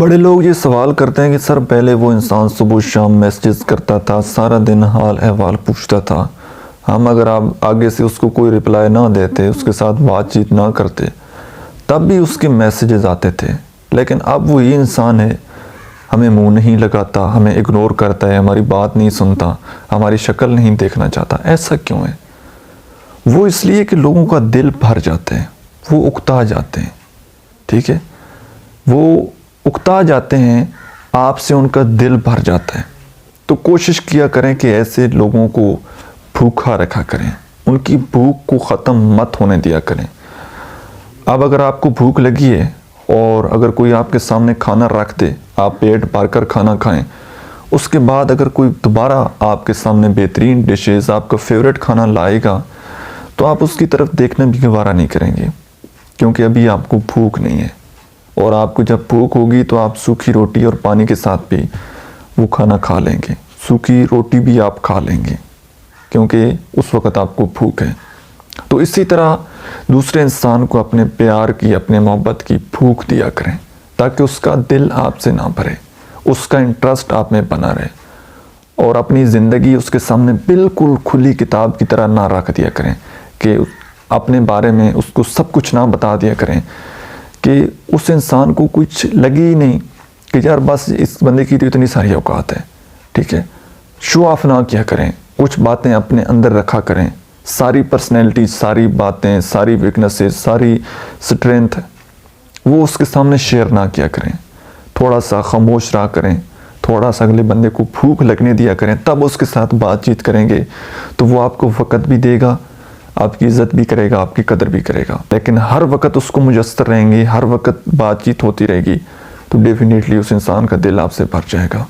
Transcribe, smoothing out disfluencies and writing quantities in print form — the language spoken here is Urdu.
بڑے لوگ یہ سوال کرتے ہیں کہ سر پہلے وہ انسان صبح شام میسیجز کرتا تھا، سارا دن حال احوال پوچھتا تھا، ہم اگر آپ آگے سے اس کو کوئی رپلائی نہ دیتے، اس کے ساتھ بات چیت نہ کرتے، تب بھی اس کے میسیجز آتے تھے، لیکن اب وہی انسان ہے، ہمیں منہ نہیں لگاتا، ہمیں اگنور کرتا ہے، ہماری بات نہیں سنتا، ہماری شکل نہیں دیکھنا چاہتا۔ ایسا کیوں ہے؟ وہ اس لیے کہ لوگوں کا دل بھر جاتے ہیں، وہ اکتا جاتے ہیں، ٹھیک ہے؟ وہ اکتا جاتے ہیں، آپ سے ان کا دل بھر جاتا ہے۔ تو کوشش کیا کریں کہ ایسے لوگوں کو بھوکا رکھا کریں، ان کی بھوک کو ختم مت ہونے دیا کریں۔ اب اگر آپ کو بھوک لگی ہے اور اگر کوئی آپ کے سامنے کھانا رکھ دے، آپ پیٹ بھر کر کھانا کھائیں، اس کے بعد اگر کوئی دوبارہ آپ کے سامنے بہترین ڈشز، آپ کا فیورٹ کھانا لائے گا، تو آپ اس کی طرف دیکھنا بھی گوارا نہیں کریں گے، کیونکہ ابھی آپ کو بھوک نہیں ہے۔ اور آپ کو جب بھوک ہوگی تو آپ سوکھی روٹی اور پانی کے ساتھ بھی وہ کھانا کھا لیں گے، سوکھی روٹی بھی آپ کھا لیں گے، کیونکہ اس وقت آپ کو بھوک ہے۔ تو اسی طرح دوسرے انسان کو اپنے پیار کی، اپنے محبت کی بھوک دیا کریں، تاکہ اس کا دل آپ سے نہ بھرے، اس کا انٹرسٹ آپ میں بنا رہے، اور اپنی زندگی اس کے سامنے بالکل کھلی کتاب کی طرح نہ رکھ دیا کریں کہ اپنے بارے میں اس کو سب کچھ نہ بتا دیا کریں کہ اس انسان کو کچھ لگی ہی نہیں کہ یار بس اس بندے کی تو اتنی ساری اوقات ہے، ٹھیک ہے؟ شو آف نہ کیا کریں، کچھ باتیں اپنے اندر رکھا کریں، ساری پرسنالٹی، ساری باتیں، ساری ویکنسز، ساری سٹرینتھ وہ اس کے سامنے شیئر نہ کیا کریں۔ تھوڑا سا خاموش رہا کریں، تھوڑا سا اگلے بندے کو بھوک لگنے دیا کریں، تب اس کے ساتھ بات چیت کریں گے تو وہ آپ کو وقت بھی دے گا، آپ کی عزت بھی کرے گا، آپ کی قدر بھی کرے گا۔ لیکن ہر وقت اس کو مجسر رہیں گے، ہر وقت بات چیت ہوتی رہے گی، تو ڈیفینیٹلی اس انسان کا دل آپ سے بھر جائے گا۔